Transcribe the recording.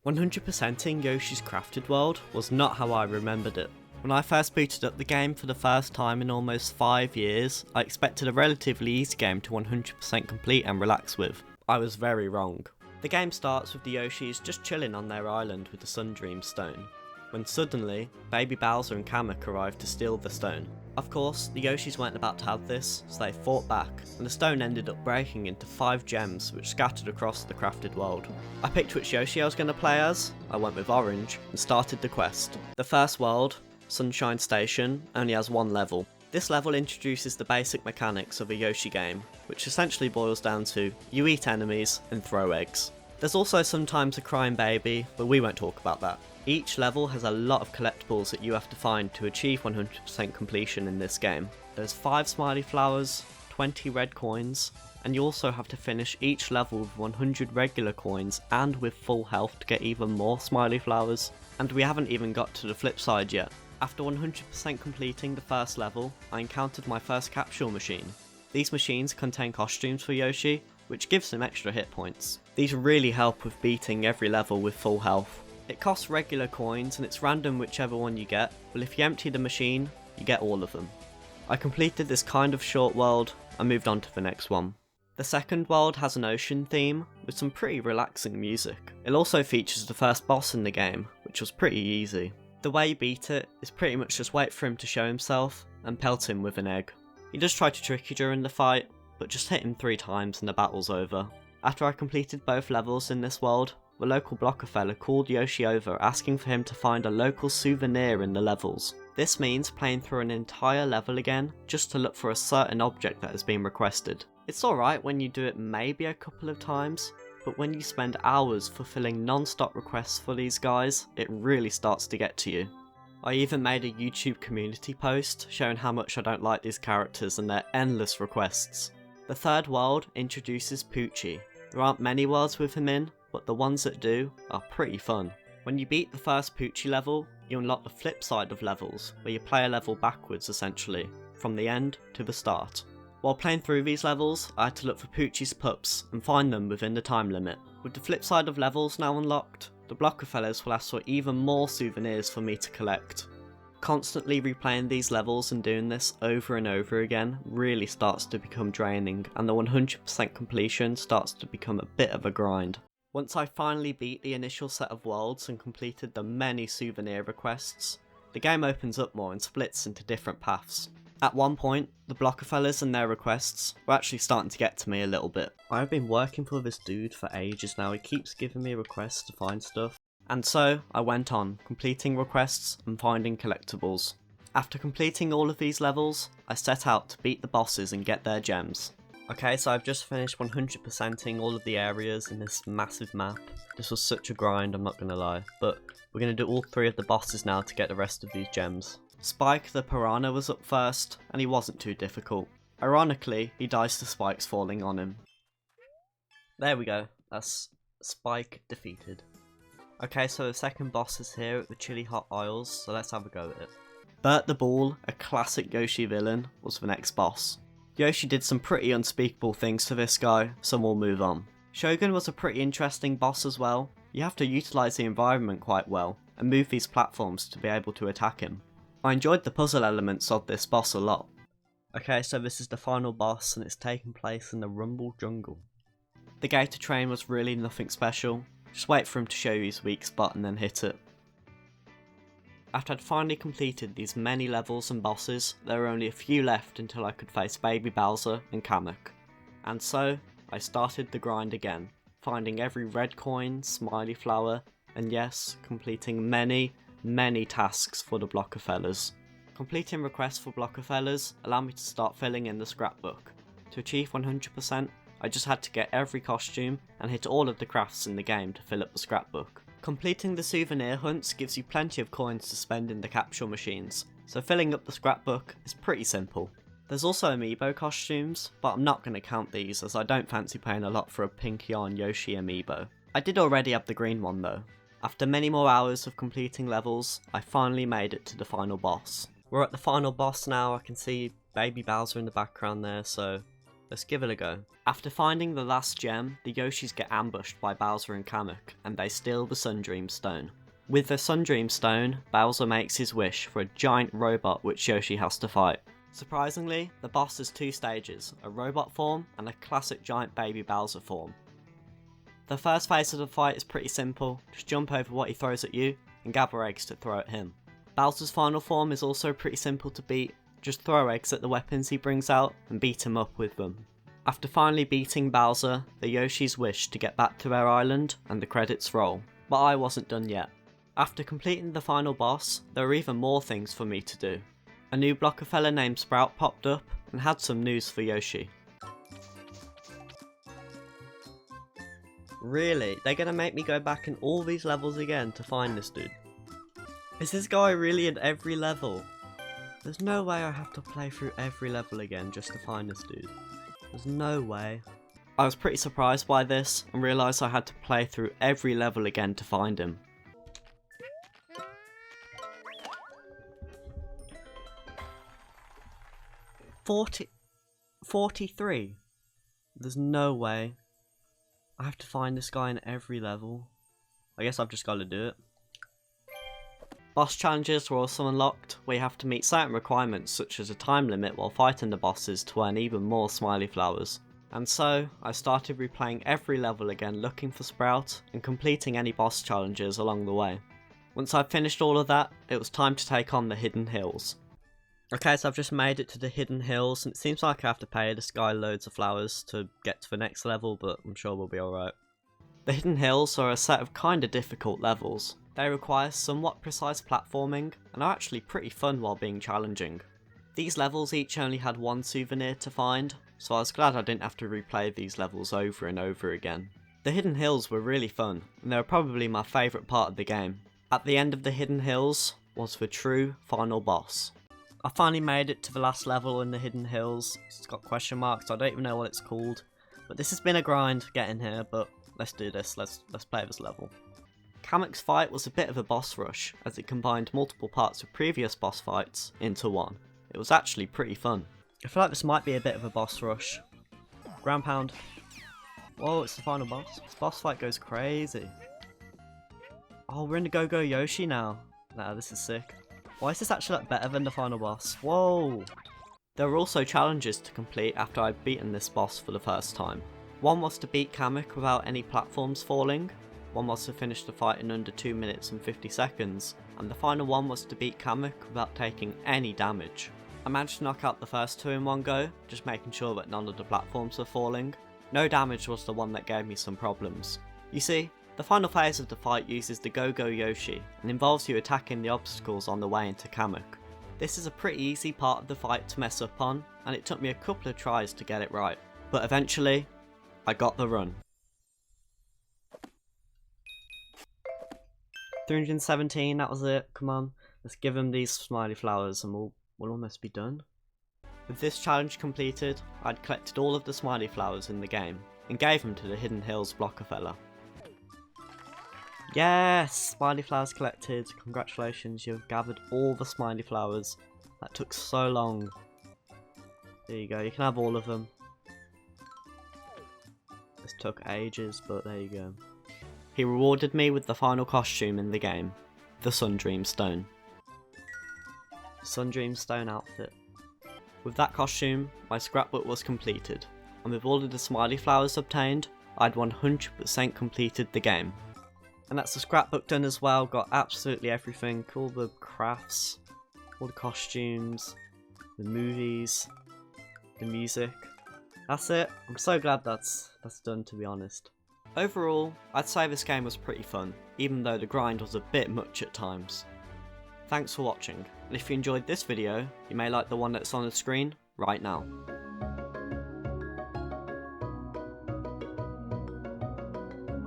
100%ing Yoshi's Crafted World was not how I remembered it. When I first booted up the game for the first time in almost 5 years, I expected a relatively easy game to 100% complete and relax with. I was very wrong. The game starts with the Yoshis just chilling on their island with the Sundream Stone, when suddenly, Baby Bowser and Kamek arrive to steal the stone. Of course, the Yoshis weren't about to have this, so they fought back, and the stone ended up breaking into 5 gems which scattered across the crafted world. I picked which Yoshi I was going to play as, I went with Orange, and started the quest. The first world, Sunshine Station, only has 1 level. This level introduces the basic mechanics of a Yoshi game, which essentially boils down to you eat enemies and throw eggs. There's also sometimes a crying baby, but we won't talk about that. Each level has a lot of collectibles that you have to find to achieve 100% completion in this game. There's 5 smiley flowers, 20 red coins, and you also have to finish each level with 100 regular coins and with full health to get even more smiley flowers. And we haven't even got to the flip side yet. After 100% completing the first level, I encountered my first capsule machine. These machines contain costumes for Yoshi, which gives him extra hit points. These really help with beating every level with full health. It costs regular coins and it's random whichever one you get, but if you empty the machine, you get all of them. I completed this kind of short world and moved on to the next one. The second world has an ocean theme with some pretty relaxing music. It also features the first boss in the game, which was pretty easy. The way you beat it is pretty much just wait for him to show himself and pelt him with an egg. He does try to trick you during the fight, but just hit him 3 times and the battle's over. After I completed both levels in this world, the local blocker fella called Yoshi over asking for him to find a local souvenir in the levels. This means playing through an entire level again just to look for a certain object that has been requested. It's alright when you do it maybe a couple of times, but when you spend hours fulfilling non-stop requests for these guys, it really starts to get to you. I even made a YouTube community post showing how much I don't like these characters and their endless requests. The third world introduces Poochie. There aren't many worlds with him in, but the ones that do are pretty fun. When you beat the first Poochie level, you unlock the flip side of levels, where you play a level backwards essentially, from the end to the start. While playing through these levels, I had to look for Poochie's pups and find them within the time limit. With the flip side of levels now unlocked, the blocker fellas will ask for even more souvenirs for me to collect. Constantly replaying these levels and doing this over and over again really starts to become draining, and the 100% completion starts to become a bit of a grind. Once I finally beat the initial set of worlds and completed the many souvenir requests, the game opens up more and splits into different paths. At one point, the blocker fellas and their requests were actually starting to get to me a little bit. I've been working for this dude for ages now, he keeps giving me requests to find stuff. And so, I went on, completing requests and finding collectibles. After completing all of these levels, I set out to beat the bosses and get their gems. Okay, so I've just finished 100%ing all of the areas in this massive map. This was such a grind, I'm not gonna lie, but we're gonna do all 3 of the bosses now to get the rest of these gems. Spike the Piranha was up first, and he wasn't too difficult. Ironically, he dies to spikes falling on him. There we go, that's Spike defeated. Okay, so the second boss is here at the Chili Hot Isles, so let's have a go at it. Bert the Bull, a classic Yoshi villain, was the next boss. Yoshi did some pretty unspeakable things to this guy, so we'll move on. Shogun was a pretty interesting boss as well. You have to utilise the environment quite well, and move these platforms to be able to attack him. I enjoyed the puzzle elements of this boss a lot. Okay, so this is the final boss, and it's taking place in the Rumble Jungle. The Gator Train was really nothing special. Just wait for him to show you his weak spot and then hit it. After I'd finally completed these many levels and bosses, there were only a few left until I could face Baby Bowser and Kamek. And so, I started the grind again, finding every red coin, smiley flower, and yes, completing many tasks for the blocker fellas. Completing requests for blocker fellas allowed me to start filling in the scrapbook. To achieve 100%, I just had to get every costume and hit all of the crafts in the game to fill up the scrapbook. Completing the souvenir hunts gives you plenty of coins to spend in the capsule machines, so filling up the scrapbook is pretty simple. There's also amiibo costumes, but I'm not going to count these as I don't fancy paying a lot for a pink yarn Yoshi amiibo. I did already have the green one though. After many more hours of completing levels, I finally made it to the final boss. We're at the final boss now. I can see Baby Bowser in the background there, so Let's give it a go. After finding the last gem, the Yoshis get ambushed by Bowser and Kamek, and they steal the Sundream Stone. With the Sundream Stone, Bowser makes his wish for a giant robot which Yoshi has to fight. Surprisingly, the boss has 2 stages, a robot form and a classic giant baby Bowser form. The first phase of the fight is pretty simple, just jump over what he throws at you and gather eggs to throw at him. Bowser's final form is also pretty simple to beat, just throw eggs at the weapons he brings out and beat him up with them. After finally beating Bowser, the Yoshis wish to get back to their island and the credits roll, but I wasn't done yet. After completing the final boss, there were even more things for me to do. A new blocker fella named Sprout popped up and had some news for Yoshi. Really? They're gonna make me go back in all these levels again to find this dude? Is this guy really in every level? There's no way I have to play through every level again just to find this dude. There's no way. I was pretty surprised by this and realised I had to play through every level again to find him. $43? There's no way. I have to find this guy in every level. I guess I've just got to do it. Boss challenges were also unlocked, where you have to meet certain requirements such as a time limit while fighting the bosses to earn even more smiley flowers. And so, I started replaying every level again looking for Sprout and completing any boss challenges along the way. Once I'd finished all of that, it was time to take on the Hidden Hills. Okay, so I've just made it to the Hidden Hills, and it seems like I have to pay this guy loads of flowers to get to the next level, but I'm sure we'll be alright. The Hidden Hills are a set of kinda difficult levels. They require somewhat precise platforming, and are actually pretty fun while being challenging. These levels each only had 1 souvenir to find, so I was glad I didn't have to replay these levels over and over again. The Hidden Hills were really fun, and they were probably my favourite part of the game. At the end of the Hidden Hills was the true final boss. I finally made it to the last level in the Hidden Hills. It's got question marks, I don't even know what it's called. But this has been a grind getting here, but let's do this, let's play this level. Kamek's fight was a bit of a boss rush, as it combined multiple parts of previous boss fights into one. It was actually pretty fun. I feel like this might be a bit of a boss rush. Ground pound. Whoa, it's the final boss. This boss fight goes crazy. Oh, we're in the Go-Go Yoshi now. Nah, this is sick. Why is this actually like better than the final boss? Whoa! There were also challenges to complete after I'd beaten this boss for the first time. One was to beat Kamek without any platforms falling, one was to finish the fight in under 2 minutes and 50 seconds, and the final one was to beat Kamek without taking any damage. I managed to knock out the first 2 in one go, just making sure that none of the platforms were falling. No damage was the one that gave me some problems. You see, the final phase of the fight uses the Go-Go Yoshi, and involves you attacking the obstacles on the way into Kamek. This is a pretty easy part of the fight to mess up on, and it took me a couple of tries to get it right. But eventually, I got the run. 317, that was it, come on. Let's give him these smiley flowers and we'll almost be done. With this challenge completed, I'd collected all of the smiley flowers in the game, and gave them to the Hidden Hills blocker fella. Yes! Smiley flowers collected, congratulations, you've gathered all the smiley flowers. That took so long. There you go, you can have all of them. This took ages, but there you go. He rewarded me with the final costume in the game, the Sundream Stone. Sundream Stone outfit. With that costume, my scrapbook was completed, and with all of the smiley flowers obtained, I'd 100% completed the game. And that's the scrapbook done as well, got absolutely everything, all the crafts, all the costumes, the movies, the music. That's it, I'm so glad that's done, to be honest. Overall, I'd say this game was pretty fun, even though the grind was a bit much at times. Thanks for watching, and if you enjoyed this video, you may like the one that's on the screen right now.